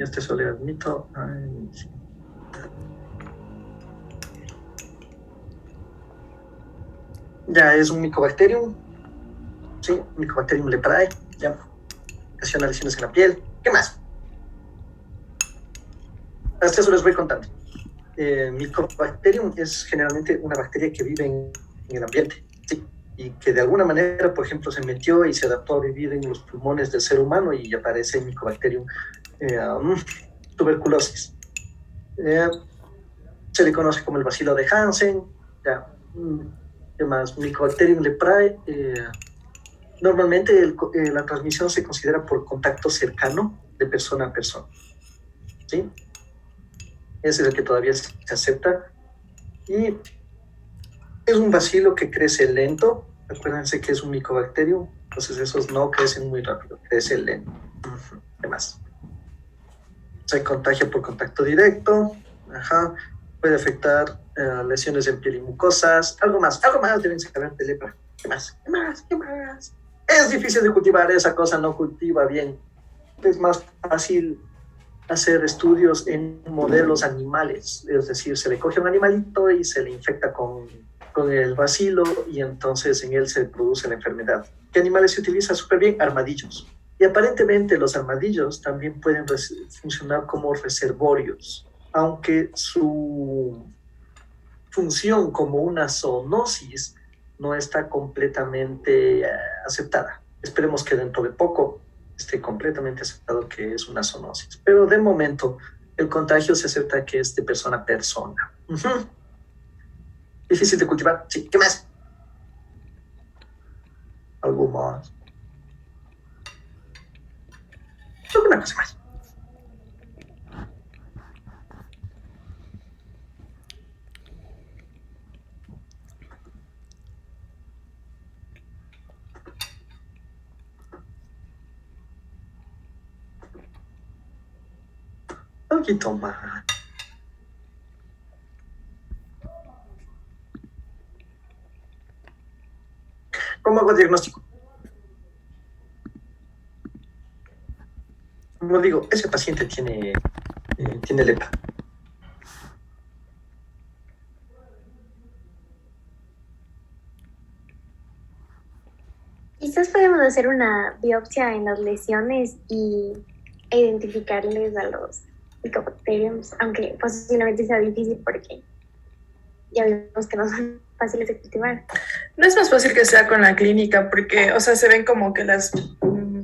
Y este solo admito. Ay, sí. Ya es un Mycobacterium. Sí, Mycobacterium leprae. Ya. Ocasiona lesiones en la piel. ¿Qué más? Hasta eso les voy contando. Mycobacterium es generalmente una bacteria que vive en el ambiente, ¿sí? Y que de alguna manera, por ejemplo, se metió y se adaptó a vivir en los pulmones del ser humano y aparece Mycobacterium tuberculosis. Eh, Se le conoce como el bacilo de Hansen. Ya. ¿Qué más? Mycobacterium leprae. Normalmente la transmisión se considera por contacto cercano de persona a persona, ¿sí? Ese es el que todavía se acepta. Y es un bacilo que crece lento. Acuérdense que es un micobacterium, entonces esos no crecen muy rápido, crece lento. ¿Qué más? Se contagia por contacto directo. Ajá. Puede afectar lesiones en piel y mucosas. Algo más deben saber de lepra. ¿Qué más? ¿Qué más? ¿Qué más? Es difícil de cultivar, esa cosa no cultiva bien. Es más fácil hacer estudios en modelos animales, es decir, se le coge un animalito y se le infecta con el bacilo y entonces en él se produce la enfermedad. ¿Qué animales se utiliza súper bien? Armadillos. Y aparentemente los armadillos también pueden funcionar como reservorios, aunque su función como una zoonosis no está completamente aceptada. Esperemos que dentro de poco esté completamente aceptado que es una zoonosis. Pero de momento, el contagio se acepta que es de persona a persona. Difícil de cultivar. Sí, ¿qué más? Algo más. Alguna cosa más. Algo más. ¿Cómo hago diagnóstico? Como digo, ese paciente tiene lepra. Quizás podemos hacer una biopsia en las lesiones e identificarles a los Mycobacteriums, aunque posiblemente sea difícil porque ya vimos que no son fáciles de cultivar. No es más fácil que sea con la clínica porque, o sea, se ven como que las,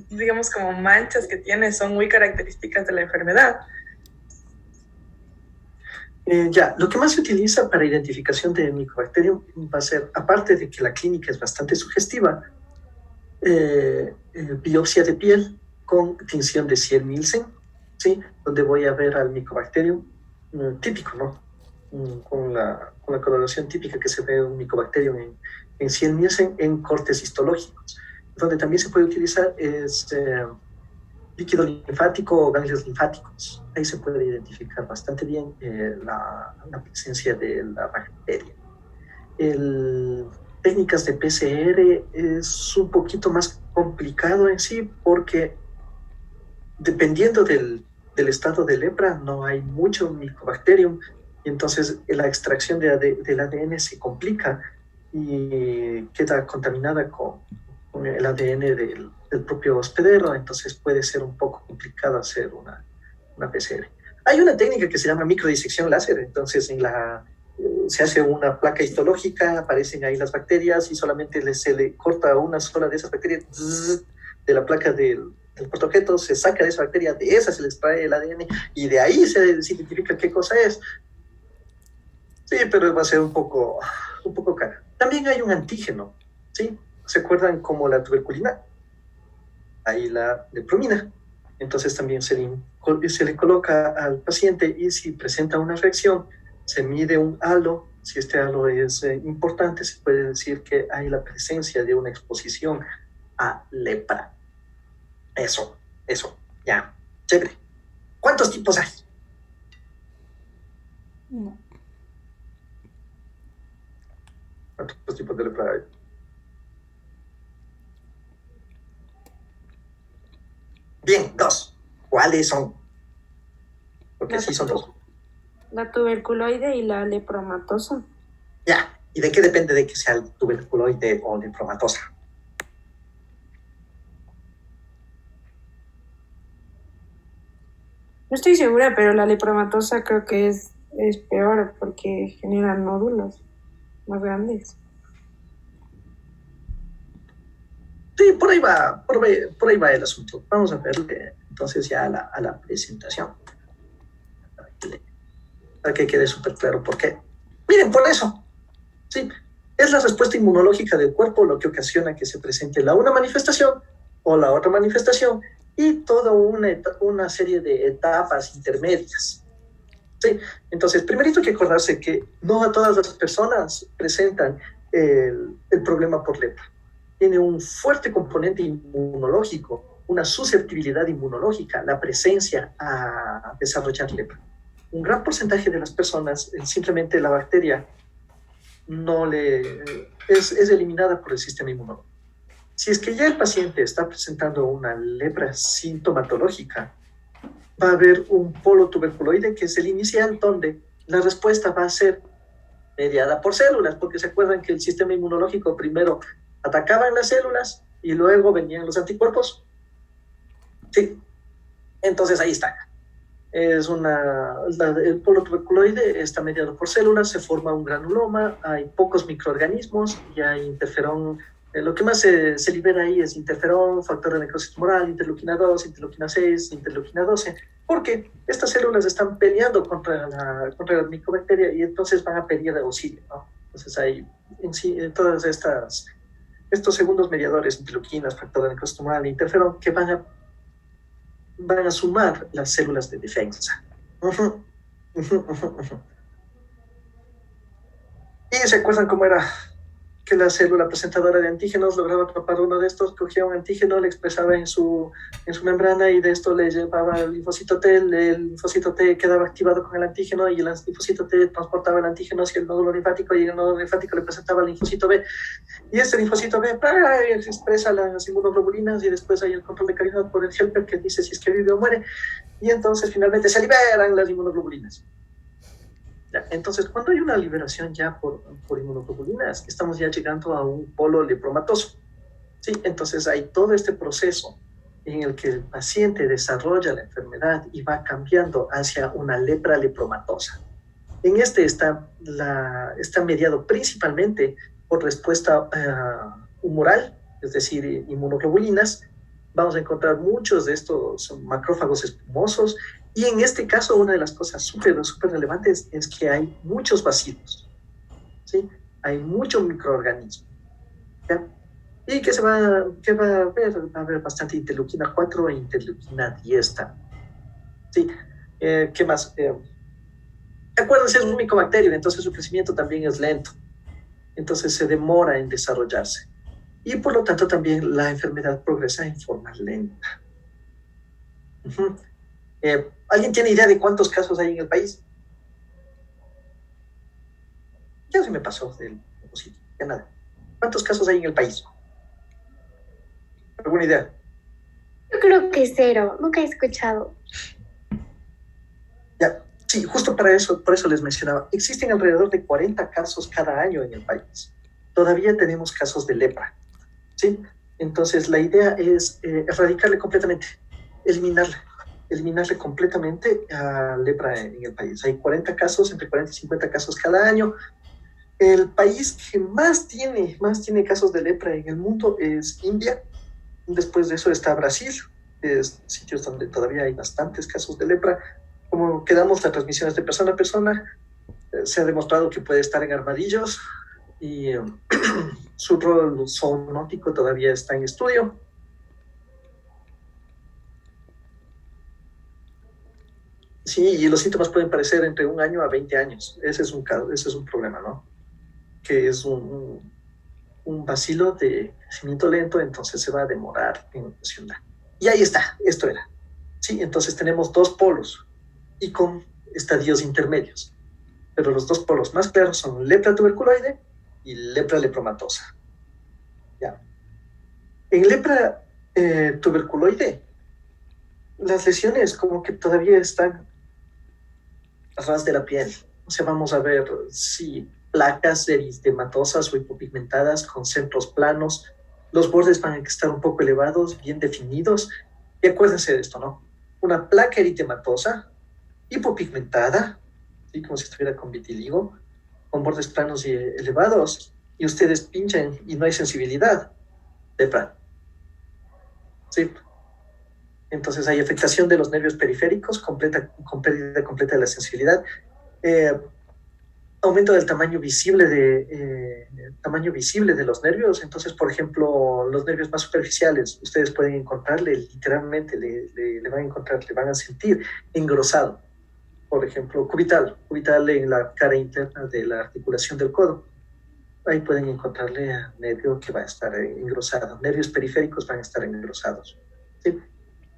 digamos, como manchas que tiene son muy características de la enfermedad. Ya, lo que más se utiliza para identificación de Mycobacterium va a ser, aparte de que la clínica es bastante sugestiva, biopsia de piel con tinción de Ziel-Nielsen, ¿sí? Donde voy a ver al Mycobacterium típico, ¿no? Con la coloración típica que se ve un Mycobacterium en Ziel-Nielsen en cortes histológicos. Donde también se puede utilizar es líquido linfático o ganglios linfáticos. Ahí se puede identificar bastante bien la presencia de la bacteria. Técnicas de PCR es un poquito más complicado en sí porque dependiendo del estado de lepra no hay mucho Mycobacterium y entonces la extracción del ADN se complica y queda contaminada con el ADN del propio hospedero, entonces puede ser un poco complicado hacer una PCR. Hay una técnica que se llama microdisección láser, entonces se hace una placa histológica, aparecen ahí las bacterias y solamente se le corta una sola de esas bacterias de la placa del portaobjetos, se saca de esa bacteria, de esa se le extrae el ADN y de ahí se identifica qué cosa es. Sí, pero va a ser un poco cara. También hay un antígeno, ¿sí? ¿Se acuerdan como la tuberculina? Ahí la lepromina. Entonces también se le coloca al paciente y si presenta una reacción, se mide un halo. Si este halo es importante, se puede decir que hay la presencia de una exposición a lepra. Eso, ya, chévere. ¿Cuántos tipos hay? No. ¿Cuántos tipos de lepra hay? Bien, dos. ¿Cuáles son? porque La, sí son dos. la tuberculoide y la lepromatosa. Ya, ¿y de qué depende de que sea el tuberculoide o lepromatosa? No estoy segura, pero la lepromatosa creo que es peor porque genera nódulos más grandes. Sí, por ahí va el asunto. Vamos a ver entonces ya a la presentación, para que quede súper claro por qué. Miren, por eso, sí, es la respuesta inmunológica del cuerpo lo que ocasiona que se presente la una manifestación o la otra manifestación y toda una serie de etapas intermedias. Sí, entonces, primerito hay que acordarse que no a todas las personas presentan el problema por lepra. Tiene un fuerte componente inmunológico, una susceptibilidad inmunológica, la presencia a desarrollar lepra. Un gran porcentaje de las personas, simplemente la bacteria no es eliminada por el sistema inmunológico. Si es que ya el paciente está presentando una lepra sintomatológica, va a haber un polo tuberculoide que es el inicial, donde la respuesta va a ser mediada por células, porque se acuerdan que el sistema inmunológico primero atacaba en las células y luego venían los anticuerpos. Sí, entonces ahí está. El polo tuberculoide está mediado por células, se forma un granuloma, hay pocos microorganismos y hay interferón. Lo que más se libera ahí es interferón, factor de necrosis tumoral, interleuquina 2, interleuquina 6, interleuquina 12, porque estas células están peleando contra la micobacteria y entonces van a pedir auxilio, ¿no? Entonces hay en sí todas estos segundos mediadores, interleuquinas, factor de necrosis tumoral, interferón, que van a sumar las células de defensa. ¿Y se acuerdan cómo era que la célula presentadora de antígenos lograba atrapar uno de estos, cogía un antígeno, le expresaba en su membrana y de esto le llevaba el linfocito T quedaba activado con el antígeno y el linfocito T transportaba el antígeno hacia el nódulo linfático y el nódulo linfático le presentaba el linfocito B y este linfocito B expresa las inmunoglobulinas y después hay el control de calidad por el helper que dice si es que vive o muere y entonces finalmente se liberan las inmunoglobulinas. Entonces, cuando hay una liberación ya por inmunoglobulinas, estamos ya llegando a un polo lepromatoso. ¿Sí? Entonces, hay todo este proceso en el que el paciente desarrolla la enfermedad y va cambiando hacia una lepra lepromatosa. En este está mediado principalmente por respuesta humoral, es decir, inmunoglobulinas. Vamos a encontrar muchos de estos macrófagos espumosos y en este caso una de las cosas súper relevantes es que hay muchos bacilos, ¿sí? Hay mucho microorganismo, ¿ya? ¿Y qué va a haber? Va a haber bastante interleuquina 4 e interleuquina 10 también, ¿sí? ¿Qué más? Acuérdense, es un micobacterio, entonces su crecimiento también es lento, entonces se demora en desarrollarse y por lo tanto también la enfermedad progresa en forma lenta. ¿Alguien tiene idea de cuántos casos hay en el país? Ya se me pasó del sitio, ya nada. ¿Cuántos casos hay en el país? ¿Alguna idea? Yo creo que cero, nunca he escuchado. Ya, sí, justo por eso les mencionaba. Existen alrededor de 40 casos cada año en el país. Todavía tenemos casos de lepra, ¿sí? Entonces, la idea es erradicarle completamente, eliminarle completamente a lepra en el país. Hay 40 casos, entre 40 y 50 casos cada año. El país que más tiene casos de lepra en el mundo es India. Después de eso está Brasil, es sitios donde todavía hay bastantes casos de lepra. Como quedamos, la transmisión es de persona a persona. Se ha demostrado que puede estar en armadillos y su rol zoonótico todavía está en estudio. Sí, y los síntomas pueden parecer entre 1 año a 20 años. Ese es un problema, ¿no? Que es un bacilo de crecimiento lento, entonces se va a demorar en evolucionar. Y ahí está, esto era. Sí, entonces tenemos dos polos y con estadios intermedios. Pero los dos polos más claros son lepra tuberculoide y lepra lepromatosa. ¿Ya? En lepra tuberculoide, las lesiones como que todavía están a ras de la piel. O sea, vamos a ver si placas eristematosas o hipopigmentadas con centros planos. Los bordes van a estar un poco elevados, bien definidos. Y acuérdense de esto, ¿no? Una placa eritematosa, hipopigmentada, ¿sí? Como si estuviera con vitiligo, con bordes planos y elevados, y ustedes pinchan y no hay sensibilidad. Lepra. ¿Sí? Entonces hay afectación de los nervios periféricos, con pérdida completa de la sensibilidad, eh, aumento del tamaño visible de los nervios. Entonces, por ejemplo, los nervios más superficiales, ustedes pueden encontrarle, literalmente, le van a encontrar, le van a sentir engrosado. Por ejemplo, cubital en la cara interna de la articulación del codo. Ahí pueden encontrarle a nervio que va a estar engrosado. Nervios periféricos van a estar engrosados. ¿Sí?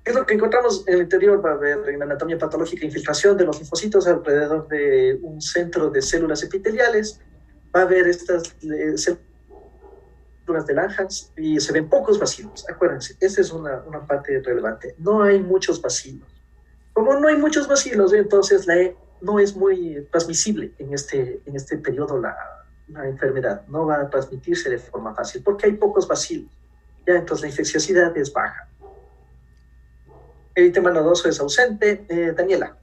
¿Qué es lo que encontramos en el interior? Va a haber en la anatomía patológica infiltración de los linfocitos alrededor de un centro de células epiteliales. Va a haber estas células de Langhans y se ven pocos bacilos. Acuérdense, esa es una parte relevante. No hay muchos bacilos. Como no hay muchos bacilos, entonces no es muy transmisible en este periodo la enfermedad. No va a transmitirse de forma fácil porque hay pocos bacilos. Ya, entonces la infecciosidad es baja. El eritema nodoso es ausente. Daniela.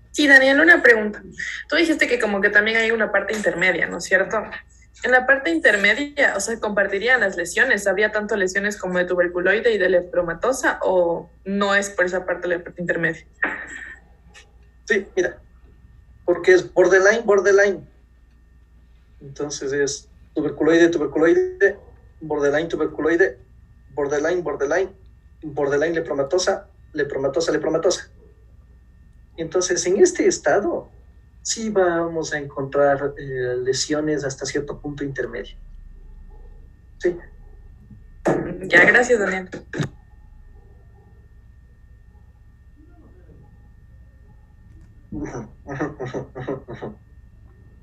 Sí, Daniel, una pregunta. Tú dijiste que como que también hay una parte intermedia, ¿no es cierto? En la parte intermedia, o sea, ¿compartirían las lesiones? ¿Habría tanto lesiones como de tuberculoide y de leptomatosa o no es por esa parte de la parte intermedia? Sí, mira, porque es borderline. Entonces es tuberculoide, borderline tuberculoide, borderline lepromatosa. Entonces, en este estado, sí vamos a encontrar lesiones hasta cierto punto intermedio. Sí. Ya, gracias, Daniel.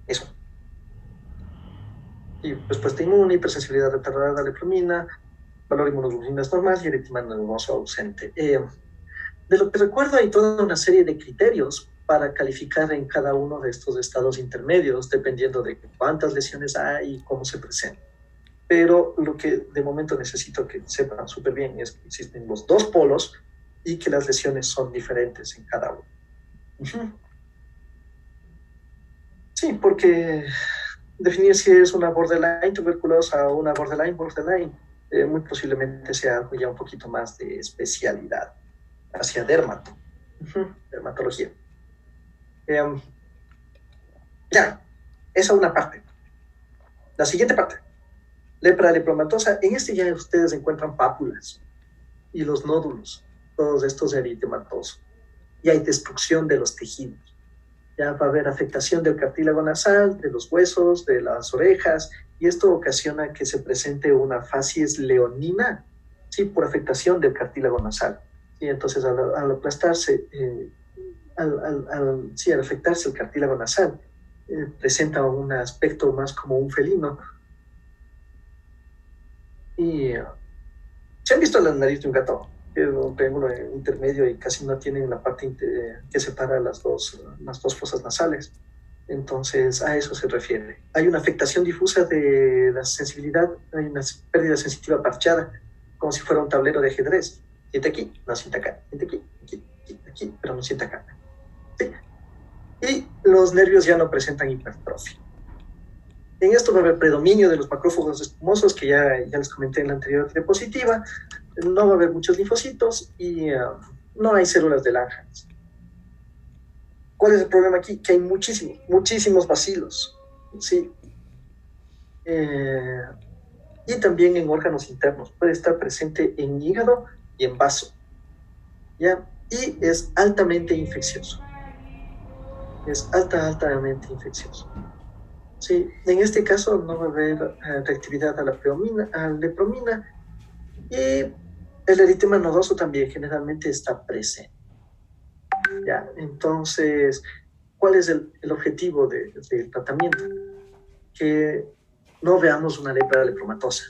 Eso. Y respuesta inmune, hipersensibilidad retardada a la lepramina, valor inmunoglobulina es normal y eritema nodoso ausente. De lo que recuerdo, hay toda una serie de criterios para calificar en cada uno de estos estados intermedios, dependiendo de cuántas lesiones hay y cómo se presentan. Pero lo que de momento necesito que sepan súper bien es que existen los dos polos y que las lesiones son diferentes en cada uno. Sí, porque definir si es una borderline tuberculosa o una borderline, muy posiblemente sea algo ya un poquito más de especialidad hacia dermatología. Ya, esa es una parte. La siguiente parte, lepra lepromatosa. En este ya ustedes encuentran pápulas y los nódulos, todos estos eritematosos. Y hay destrucción de los tejidos. Ya va a haber afectación del cartílago nasal, de los huesos, de las orejas, y esto ocasiona que se presente una facies leonina, sí, por afectación del cartílago nasal. Y entonces al aplastarse, al afectarse el cartílago nasal, presenta un aspecto más como un felino. Y ¿se han visto la nariz de un gato? Que es un triángulo intermedio y casi no tienen la parte que separa las dos fosas nasales. Entonces, a eso se refiere. Hay una afectación difusa de la sensibilidad, hay una pérdida sensitiva parchada, como si fuera un tablero de ajedrez. Siente aquí, no siente acá. Siente aquí, pero no siente acá. ¿Sí? Y los nervios ya no presentan hipertrofia. En esto va a haber predominio de los macrófagos espumosos, que ya les comenté en la anterior diapositiva. No va a haber muchos linfocitos y no hay células de Langhans. ¿Cuál es el problema aquí? Que hay muchísimos bacilos, ¿sí? Y también en órganos internos. Puede estar presente en hígado y en vaso, ¿ya? Y es altamente infeccioso. Es altamente infeccioso. Sí, en este caso no va a haber reactividad a la lepromina, y el eritema nodoso también generalmente está presente. ¿Ya? Entonces, ¿cuál es el objetivo del tratamiento? Que no veamos una lepra lepromatosa,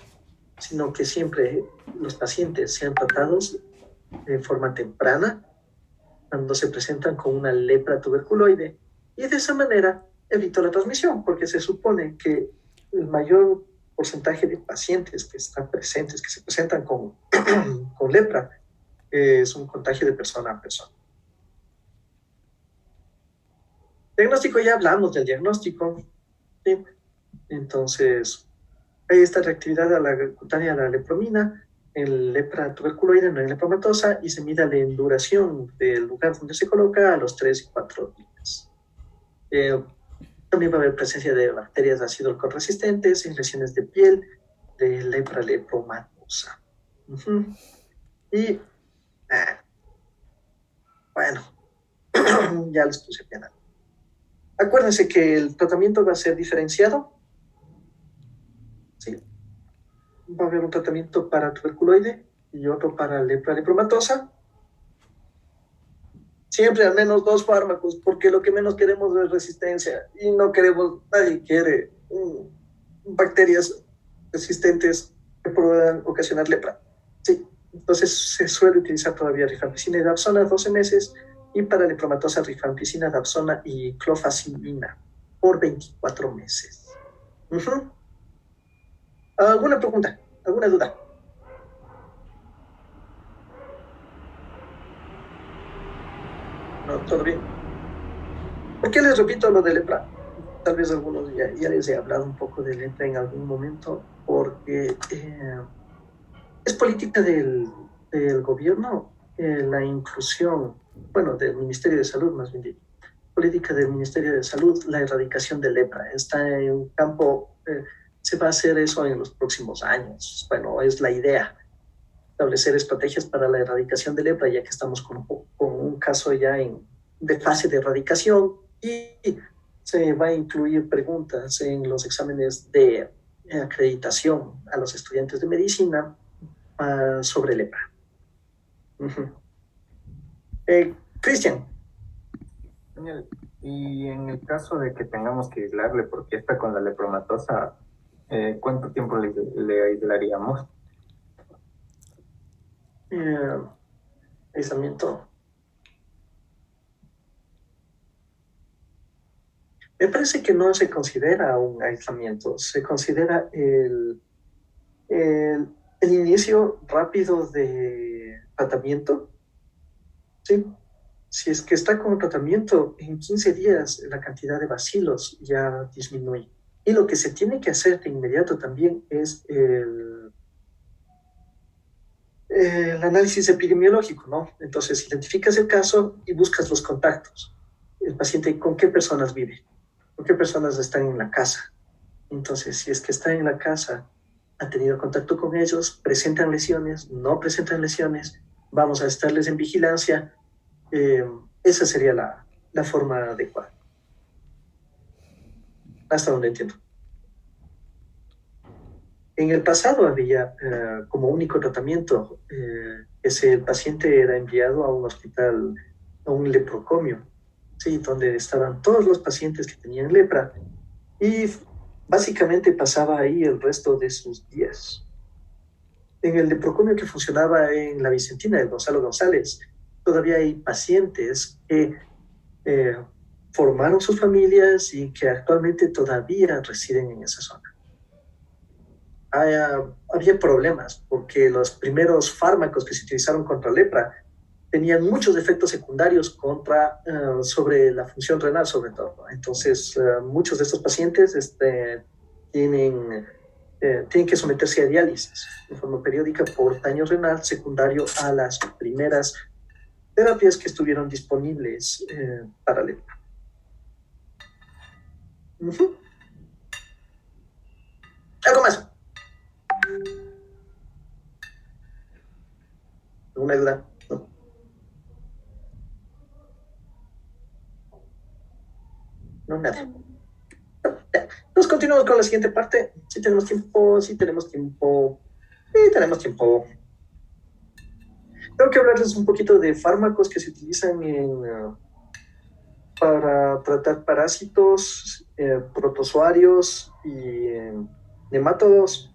sino que siempre los pacientes sean tratados de forma temprana cuando se presentan con una lepra tuberculoide, y de esa manera evitó la transmisión, porque se supone que el mayor porcentaje de pacientes que están presentes, que se presentan con, con lepra, es un contagio de persona a persona. Diagnóstico, ya hablamos del diagnóstico, ¿sí? Entonces, hay esta reactividad a la cutánea de la lepromina, en lepra tuberculoide, no en lepromatosa, y se mide la duración del lugar donde se coloca a los 3 y 4 días. También va a haber presencia de bacterias ácido alcohol resistentes en lesiones de piel de lepra lepromatosa. Y, bueno, ya les puse bien. Acuérdense que el tratamiento va a ser diferenciado. ¿Sí? Va a haber un tratamiento para tuberculoide y otro para lepra lepromatosa. Siempre al menos 2 fármacos, porque lo que menos queremos es resistencia y no queremos, nadie quiere bacterias resistentes que puedan ocasionar lepra. Sí, entonces se suele utilizar todavía rifampicina y dapsona 12 meses y para lepromatosa rifampicina, dapsona y clofazimina por 24 meses. ¿Alguna pregunta? ¿Alguna duda? No, todo bien. ¿Por qué les repito lo de lepra? Tal vez algunos ya les he hablado un poco de lepra en algún momento, porque es política del gobierno la inclusión, bueno, del Ministerio de Salud más bien dicho, política del Ministerio de Salud, la erradicación de lepra. Está en un campo, se va a hacer eso en los próximos años. Bueno, es la idea, establecer estrategias para la erradicación de lepra, ya que estamos con un caso ya de fase de erradicación, y se va a incluir preguntas en los exámenes de acreditación a los estudiantes de medicina sobre lepra. Cristian. Y en el caso de que tengamos que aislarle porque está con la lepromatosa, ¿cuánto tiempo le aislaríamos? Aislamiento. Me parece que no se considera un aislamiento, se considera el inicio rápido de tratamiento. ¿Sí? Si es que está con tratamiento, en 15 días la cantidad de bacilos ya disminuye. Y lo que se tiene que hacer de inmediato también es el análisis epidemiológico, ¿no? Entonces, identificas el caso y buscas los contactos. El paciente, ¿con qué personas vive? ¿Con qué personas están en la casa? Entonces, si es que está en la casa, ha tenido contacto con ellos, presentan lesiones, no presentan lesiones, vamos a estarles en vigilancia. Esa sería la forma adecuada. Hasta donde entiendo. En el pasado había como único tratamiento que el paciente era enviado a un hospital, a un leprocomio, ¿sí? Donde estaban todos los pacientes que tenían lepra y básicamente pasaba ahí el resto de sus días. En el leprocomio que funcionaba en la Vicentina, el Gonzalo González, todavía hay pacientes que formaron sus familias y que actualmente todavía residen en esa zona. Había problemas porque los primeros fármacos que se utilizaron contra lepra tenían muchos efectos secundarios sobre la función renal, sobre todo. Entonces, muchos de estos pacientes tienen que someterse a diálisis de forma periódica por daño renal secundario a las primeras terapias que estuvieron disponibles para lepra. ¿Algo más? ¿Alguna duda? ¿No? No, nada. Entonces continuamos con la siguiente parte. Si tenemos tiempo, Tengo que hablarles un poquito de fármacos que se utilizan para tratar parásitos, protozoarios y nematodos.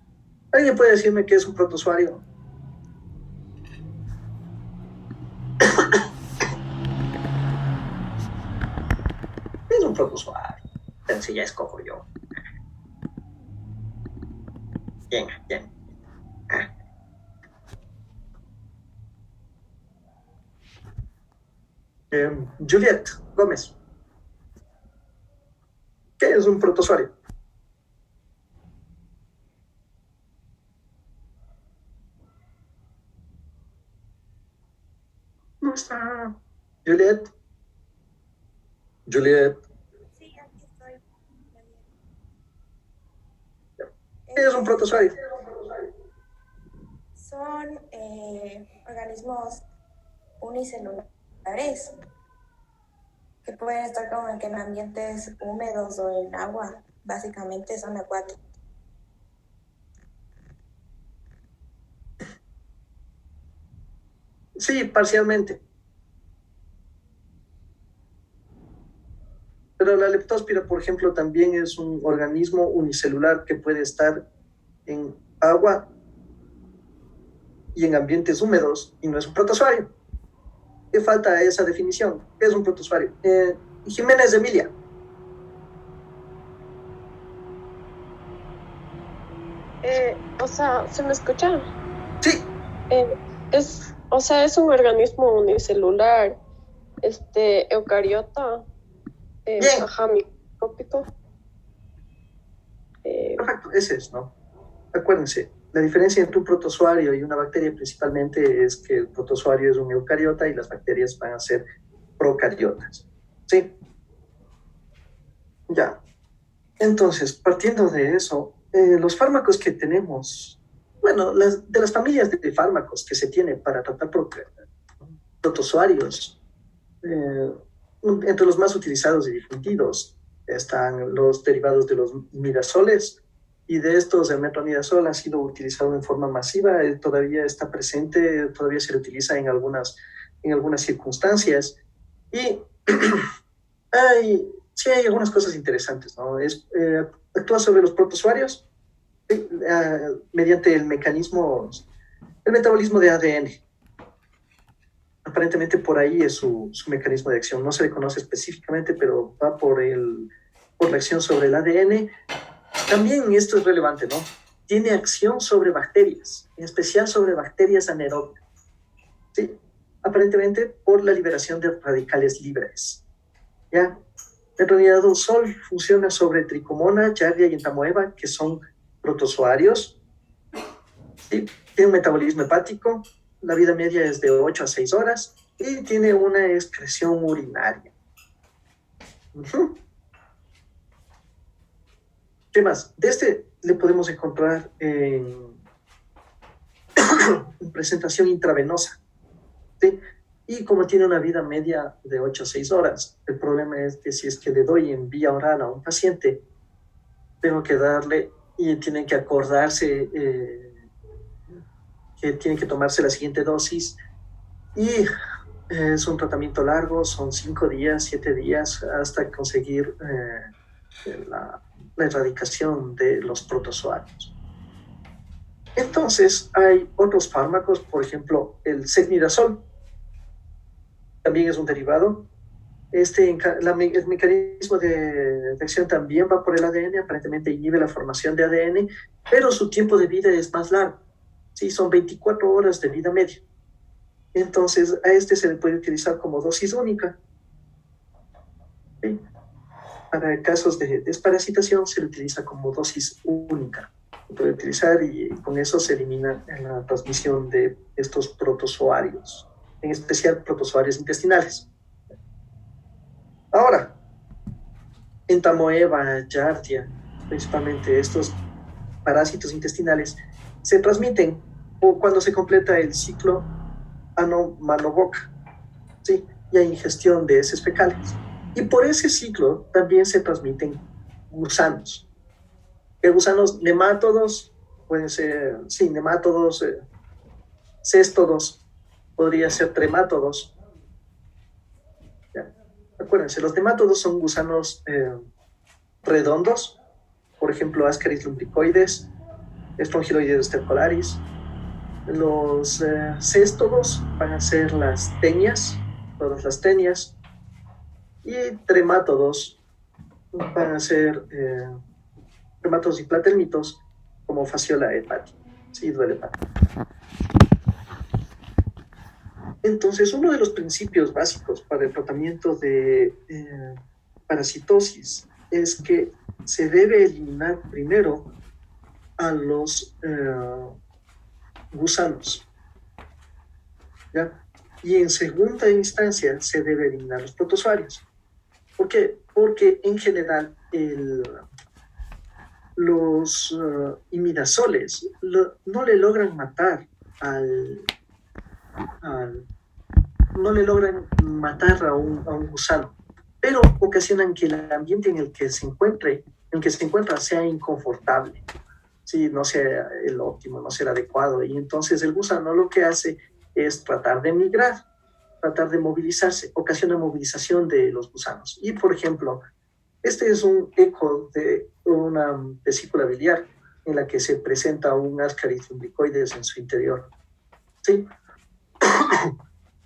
¿Alguien puede decirme qué es un protozoario? un protozoario. Entonces ya escojo yo. Bien, bien. Ah. Juliet Gómez, ¿qué es un protozoario? No está. Juliet. Juliet, Sí, aquí estoy. ¿qué es un protozoario? Son organismos unicelulares que pueden estar como que en ambientes húmedos o en agua. Básicamente son acuáticos. Sí, parcialmente. Pero la leptóspira, por ejemplo, también es un organismo unicelular que puede estar en agua y en ambientes húmedos y no es un protozoario. ¿Qué falta a esa definición? ¿Qué es un protozoario? Jiménez de Emilia. O sea, ¿se me escucha? Sí, Es un organismo unicelular, eucariota, bien, microscópico. perfecto, ese es, ¿no? Acuérdense, la diferencia entre un protozoario y una bacteria principalmente es que el protozoario es un eucariota y las bacterias van a ser procariotas. ¿Sí? Ya. Entonces, partiendo de eso, los fármacos que tenemos, bueno, de las familias de fármacos que se tienen para tratar protozoarios, entre los más utilizados y difundidos están los derivados de los midazoles, y de estos el metronidazol ha sido utilizado en forma masiva, todavía está presente, todavía se le utiliza en algunas circunstancias, y sí hay algunas cosas interesantes, ¿no? Actúa sobre los protozoarios mediante el metabolismo de ADN. Aparentemente por ahí es su mecanismo de acción. No se le conoce específicamente, pero va por la acción sobre el ADN. También esto es relevante, ¿no? Tiene acción sobre bacterias, en especial sobre bacterias anaerobias. ¿Sí? Aparentemente por la liberación de radicales libres. ¿Ya? En realidad, sol funciona sobre Tricomona, Giardia y Entamoeba, que son protozoarios. ¿Sí? Tiene un metabolismo hepático, la vida media es de 8 a 6 horas y tiene una excreción urinaria. Uh-huh. ¿Qué más? De este le podemos encontrar en presentación intravenosa. ¿Sí? Y como tiene una vida media de 8 a 6 horas, el problema es que si es que le doy en vía oral a un paciente, tengo que darle y tienen que acordarse que tienen que tomarse la siguiente dosis y es un tratamiento largo, son 5 días, 7 días hasta conseguir la erradicación de los protozoarios. Entonces hay otros fármacos, por ejemplo el secnidazol, también es un derivado. El mecanismo de acción también va por el ADN, aparentemente inhibe la formación de ADN, pero su tiempo de vida es más largo. Sí, son 24 horas de vida media. Entonces, a este se le puede utilizar como dosis única. ¿Sí? Para casos de desparasitación se le utiliza como dosis única. Se puede utilizar y con eso se elimina la transmisión de estos protozoarios, en especial protozoarios intestinales. Ahora, Entamoeba, Giardia, principalmente estos parásitos intestinales, se transmiten cuando se completa el ciclo ano-mano-boca, ¿sí? Y hay ingestión de heces fecales. Y por ese ciclo también se transmiten gusanos. Gusanos nemátodos, pueden ser, sí, nemátodos, céstodos, podría ser tremátodos. ¿Ya? Acuérdense, los nemátodos son gusanos redondos, por ejemplo, Ascaris lumbricoides, Strongyloides stercolaris. Los céstodos van a ser las tenias, todas las tenias, y tremátodos van a ser dermatosis y platelmitos como fasciola hepática. Sí, duele hepática. Entonces, uno de los principios básicos para el tratamiento de parasitosis es que se debe eliminar primero a los gusanos, ¿ya? Y en segunda instancia se debe eliminar los protozoarios. ¿Por qué? Porque en general los imidazoles no le logran matar no le logran matar a un gusano, pero ocasionan que el ambiente en el que se encuentra sea inconfortable, sí, no sea el óptimo, no sea el adecuado, y entonces el gusano lo que hace es tratar de migrar, tratar de movilizarse, ocasiona movilización de los gusanos. Y por ejemplo, este es un eco de una vesícula biliar en la que se presenta un Ascaris lumbricoides en su interior. ¿Sí?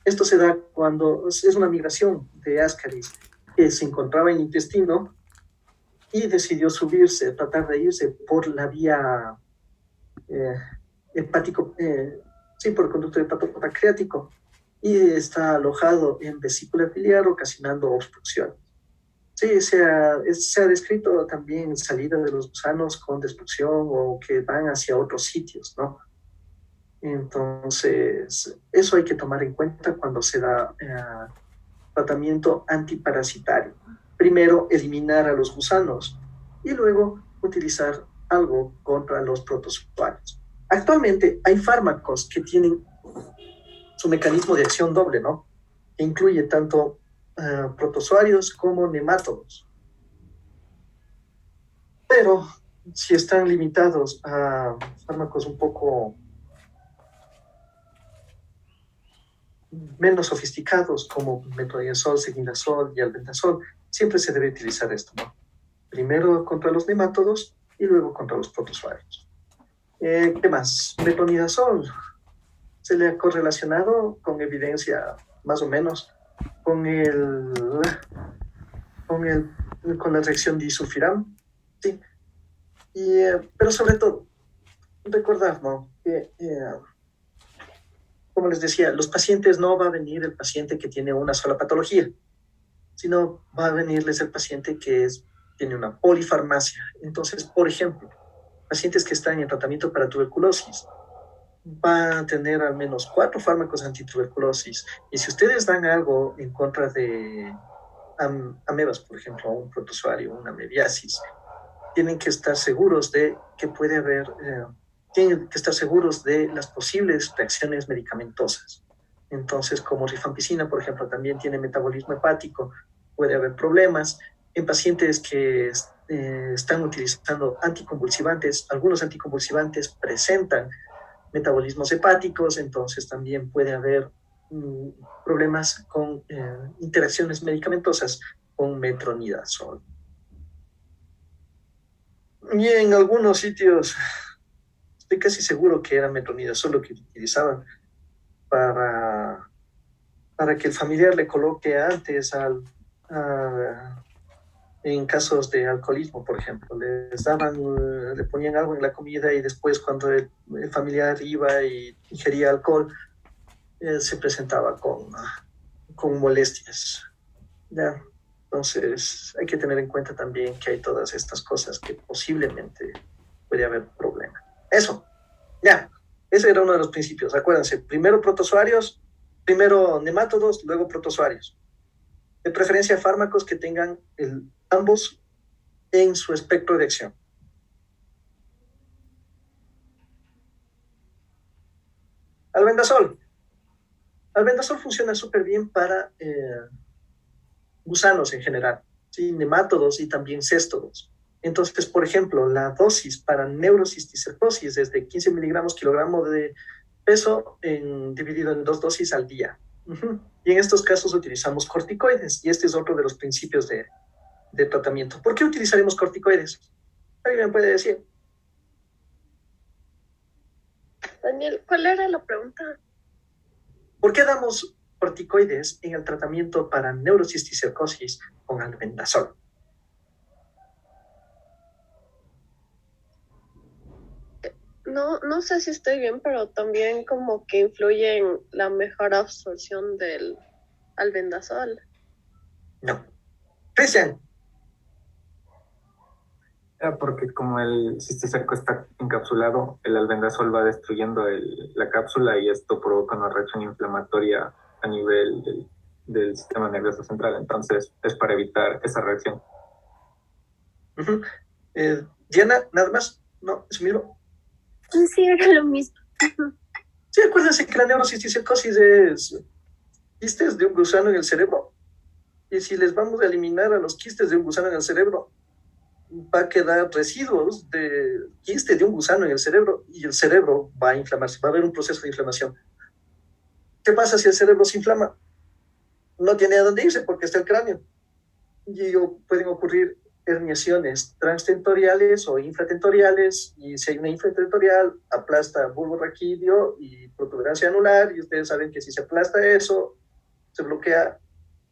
Esto se da cuando es una migración de Ascaris que se encontraba en el intestino y decidió subirse, tratar de irse por la vía hepático, sí, por el conducto hepatopancreático, y está alojado en vesícula biliar ocasionando obstrucciones. Sí, se ha descrito también salida de los gusanos con destrucción o que van hacia otros sitios, ¿no? Entonces, eso hay que tomar en cuenta cuando se da tratamiento antiparasitario. Primero, eliminar a los gusanos y luego utilizar algo contra los protozoarios. Actualmente hay fármacos que tienen su mecanismo de acción doble, ¿no? Que incluye tanto protozoarios como nemátodos. Pero si están limitados a fármacos un poco menos sofisticados como metronidazol, seguindazol y albendazol, siempre se debe utilizar esto, ¿no? Primero contra los nemátodos y luego contra los protozoarios. ¿Qué más? Metronidazol se le ha correlacionado con evidencia más o menos con con la reacción disulfiram, ¿sí? Pero sobre todo, recordar, ¿no? Que como les decía, los pacientes no va a venir el paciente que tiene una sola patología, sino va a venirles el paciente que tiene una polifarmacia. Entonces, por ejemplo, pacientes que están en tratamiento para tuberculosis van a tener al menos 4 fármacos antituberculosis. Y si ustedes dan algo en contra de amebas, por ejemplo, un protozoario, una amebiasis, tienen que estar seguros de que puede haber tienen que estar seguros de las posibles reacciones medicamentosas. Entonces, como rifampicina, por ejemplo, también tiene metabolismo hepático, puede haber problemas. En pacientes que están utilizando anticonvulsivantes, algunos anticonvulsivantes presentan metabolismos hepáticos, entonces también puede haber problemas con interacciones medicamentosas con metronidazol. Y en algunos sitios estoy casi seguro que era metronidazol lo que utilizaban para que el familiar le coloque antes en casos de alcoholismo, por ejemplo. Le ponían algo en la comida y después cuando el familiar iba y ingería alcohol, se presentaba con molestias. ¿Ya? Entonces hay que tener en cuenta también que hay todas estas cosas que posiblemente puede haber problema. Eso, ya, ese era uno de los principios, acuérdense, primero protozoarios, primero nemátodos, luego protozoarios. De preferencia fármacos que tengan ambos en su espectro de acción. Albendazol. Albendazol funciona súper bien para gusanos en general, ¿sí? Nemátodos y también céstodos. Entonces, por ejemplo, la dosis para neurocisticercosis es de 15 miligramos kilogramo de peso dividido en 2 dosis al día. Y en estos casos utilizamos corticoides, y este es otro de los principios de tratamiento. ¿Por qué utilizaremos corticoides? ¿Alguien me puede decir? Daniel, ¿cuál era la pregunta? ¿Por qué damos corticoides en el tratamiento para neurocisticercosis con albendazol? no sé si estoy bien, pero también como que influye en la mejor absorción del albendazol. No. Cristian, Porque como el cisticerco está encapsulado, el albendazol va destruyendo la cápsula y esto provoca una reacción inflamatoria a nivel del sistema nervioso central. Entonces, es para evitar esa reacción. uh-huh. Diana, nada más. No, es mismo. Sí, era lo mismo. Sí, acuérdense que la neurocisticercosis es quistes de un gusano en el cerebro. Y si les vamos a eliminar a los quistes de un gusano en el cerebro, va a quedar residuos de quiste de un gusano en el cerebro y el cerebro va a inflamarse, va a haber un proceso de inflamación. ¿Qué pasa si el cerebro se inflama? No tiene a dónde irse porque está el cráneo. Y pueden ocurrir herniaciones transtentoriales o infratentoriales, y si hay una infratentorial, aplasta bulbo raquídeo y protuberancia anular, y ustedes saben que si se aplasta eso, se bloquea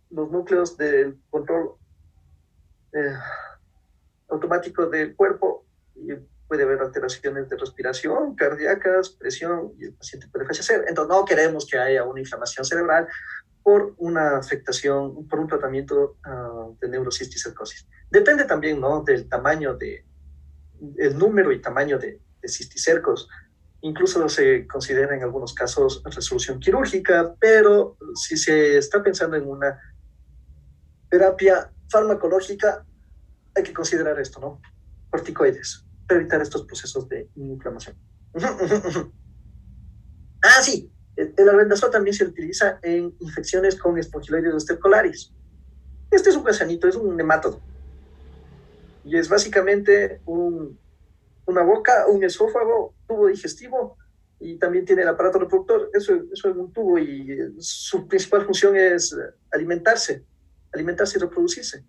los núcleos del control automático del cuerpo y puede haber alteraciones de respiración, cardíacas, presión, y el paciente puede fallecer. Entonces no queremos que haya una inflamación cerebral por una afectación, por un tratamiento de neurocisticercosis. Depende también, ¿no?, del tamaño el número y tamaño de cisticercos. Incluso se considera en algunos casos resolución quirúrgica, pero si se está pensando en una terapia farmacológica, hay que considerar esto, ¿no? Corticoides, para evitar estos procesos de inflamación. Ah, sí, el albendazol también se utiliza en infecciones con espongiloides estercolaris. Este es un gusanito, es un nemátodo. Y es básicamente una boca, un esófago, tubo digestivo, y también tiene el aparato reproductor. Eso es un tubo y su principal función es alimentarse y reproducirse.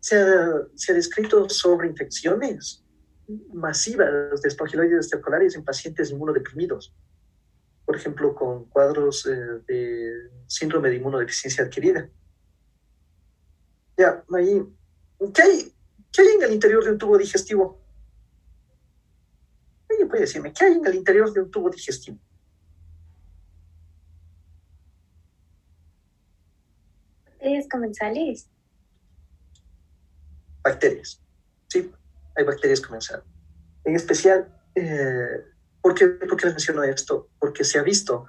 Se ha descrito sobre infecciones masivas de espongiloides estercolaris en pacientes inmunodeprimidos, por ejemplo, con cuadros de síndrome de inmunodeficiencia adquirida. Ya, ahí, ¿qué hay en el interior de un tubo digestivo? ¿Alguien puede decirme qué hay en el interior de un tubo digestivo? Bacterias comensales. Bacterias. Sí, hay bacterias comensales. En especial, ¿por qué les menciono esto? Porque se ha visto,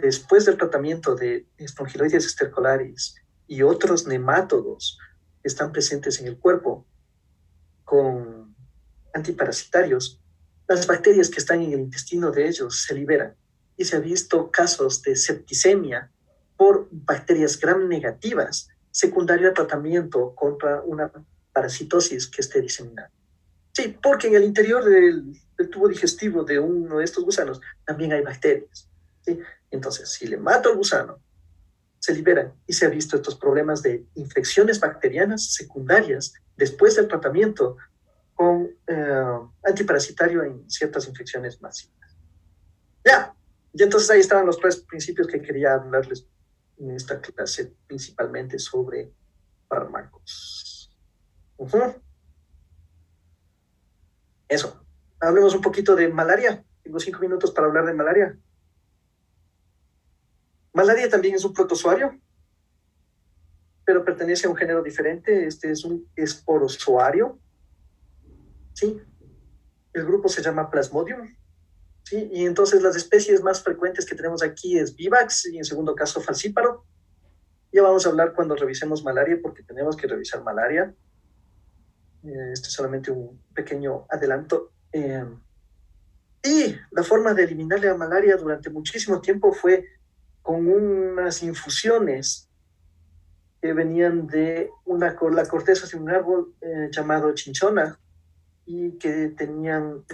después del tratamiento de espongiloides estercolaris y otros nemátodos que están presentes en el cuerpo con antiparasitarios, las bacterias que están en el intestino de ellos se liberan. Y se ha visto casos de septicemia por bacterias gram negativas secundario a tratamiento contra una parasitosis que esté diseminada. Sí, porque en el interior del tubo digestivo de uno de estos gusanos también hay bacterias. ¿Sí? Entonces, si le mato al gusano, se liberan, y se ha visto estos problemas de infecciones bacterianas secundarias después del tratamiento con antiparasitario en ciertas infecciones masivas. Ya, y entonces ahí estaban los tres principios que quería hablarles en esta clase, principalmente sobre fármacos. Eso. Hablemos un poquito de malaria. Tengo 5 minutos para hablar de malaria. Malaria también es un protozoario, pero pertenece a un género diferente. Este es un esporozoario. ¿Sí? El grupo se llama Plasmodium. ¿Sí? Y entonces las especies más frecuentes que tenemos aquí es Vivax y en segundo caso Falcíparo. Ya vamos a hablar cuando revisemos malaria, porque tenemos que revisar malaria. Este es solamente un pequeño adelanto. Y la forma de eliminar la malaria durante muchísimo tiempo fue con unas infusiones que venían de la corteza de un árbol llamado chinchona, y que tenían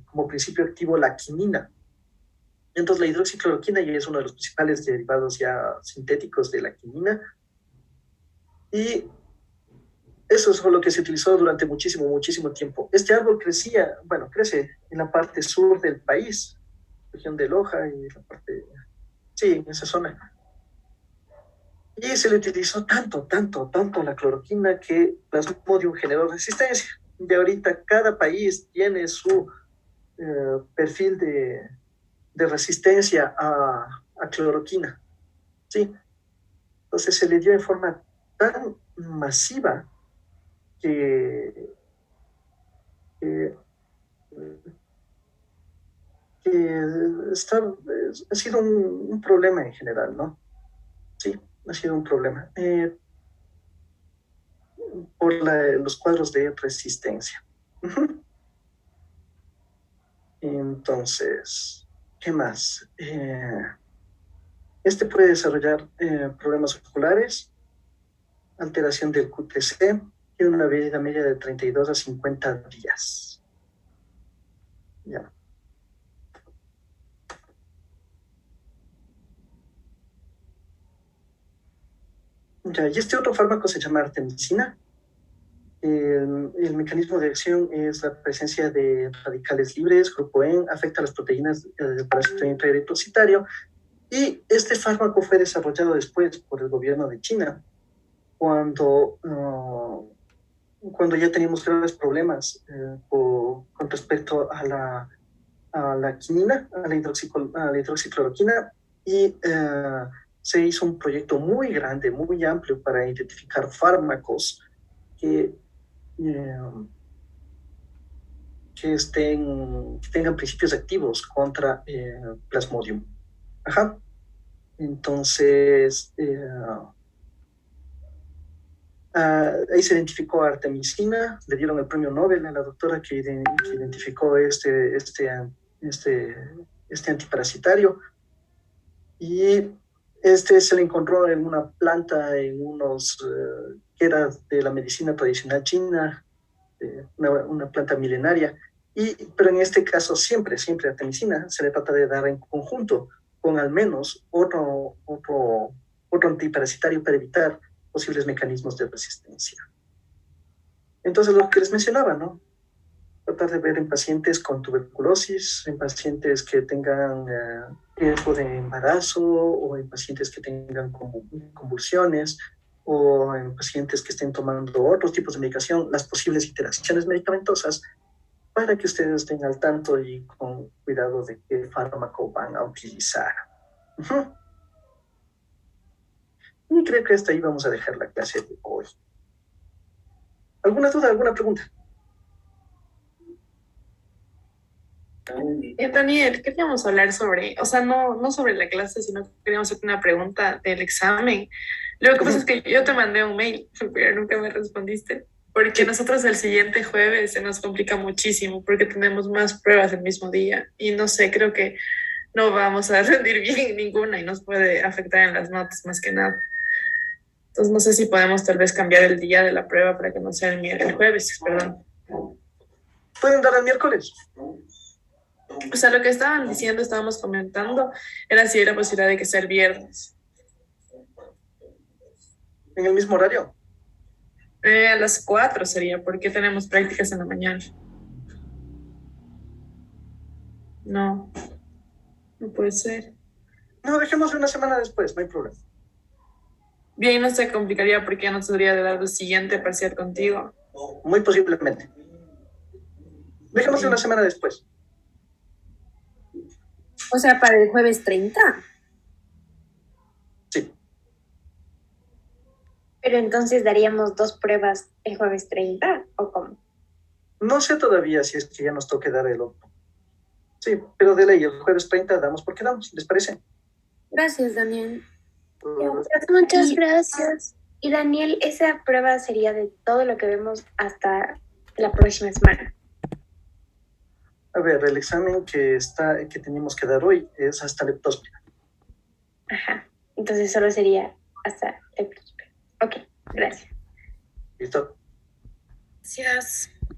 como principio activo la quinina. Entonces la hidroxicloroquina ya es uno de los principales derivados ya sintéticos de la quinina, y eso es lo que se utilizó durante muchísimo tiempo. Este árbol crece en la parte sur del país, región de Loja y la parte, sí, en esa zona. Y se le utilizó tanto la cloroquina que Plasmodium generó resistencia. de ahorita cada país tiene su perfil de resistencia a cloroquina, ¿sí? Entonces se le dio en forma tan masiva que, que, ha sido un problema en general, ¿no? Sí, ha sido un problema por los cuadros de resistencia. Entonces, ¿qué más? Este puede desarrollar problemas oculares, alteración del QTC, tiene una vida media de 32 a 50 días. Ya. Ya, y este otro fármaco se llama artemisina. El mecanismo de acción es la presencia de radicales libres, grupo E, afecta a las proteínas del parásito intraeritrocitario, y este fármaco fue desarrollado después por el gobierno de China, cuando ya teníamos graves problemas con respecto a la quinina, a la hidroxicloroquina, y se hizo un proyecto muy grande, muy amplio para identificar fármacos que, que tengan principios activos contra Plasmodium. Ajá. Entonces, ahí se identificó artemisina, le dieron el premio Nobel a la doctora que identificó este antiparasitario, y se le encontró en una planta, que era de la medicina tradicional china, una planta milenaria, pero en este caso siempre artemisina se le trata de dar en conjunto con al menos otro antiparasitario para evitar posibles mecanismos de resistencia. Entonces, lo que les mencionaba, ¿no? Tratar de ver en pacientes con tuberculosis, en pacientes que tengan riesgo de embarazo, o en pacientes que tengan convulsiones, o en pacientes que estén tomando otros tipos de medicación, las posibles interacciones medicamentosas, para que ustedes estén al tanto y con cuidado de qué fármaco van a utilizar. Uh-huh. Y creo que hasta ahí vamos a dejar la clase de hoy. ¿Alguna duda, alguna pregunta? Daniel, queríamos hablar sobre, o sea, no sobre la clase, sino queríamos hacer una pregunta del examen. Lo que pasa es que yo te mandé un mail, pero nunca me respondiste, porque nosotros el siguiente jueves se nos complica muchísimo, porque tenemos más pruebas el mismo día, y no sé, creo que no vamos a rendir bien ninguna y nos puede afectar en las notas más que nada. Entonces no sé si podemos tal vez cambiar el día de la prueba para que no sea el jueves, perdón. ¿Pueden dar el miércoles? O sea, lo que estábamos comentando, era si hay la posibilidad de que sea el viernes. ¿En el mismo horario? A las 4 sería, porque tenemos prácticas en la mañana. No puede ser. No, dejemos una semana después, no hay problema. Bien, no se complicaría porque ya no tendría de dar el siguiente parcial contigo. Muy posiblemente. Dejemos una semana después. O sea, para el jueves 30. Sí. Pero entonces daríamos 2 pruebas el jueves 30, ¿o cómo? No sé todavía si es que ya nos toque dar el otro. Sí, pero de ley, el jueves 30 damos porque damos, ¿les parece? Gracias, Daniel. Muchas gracias. Y Daniel, esa prueba sería de todo lo que vemos hasta la próxima semana. A ver, el examen que tenemos que dar hoy es hasta leptospira. Ajá. Entonces solo sería hasta leptospira. Ok, gracias. ¿Listo? Gracias.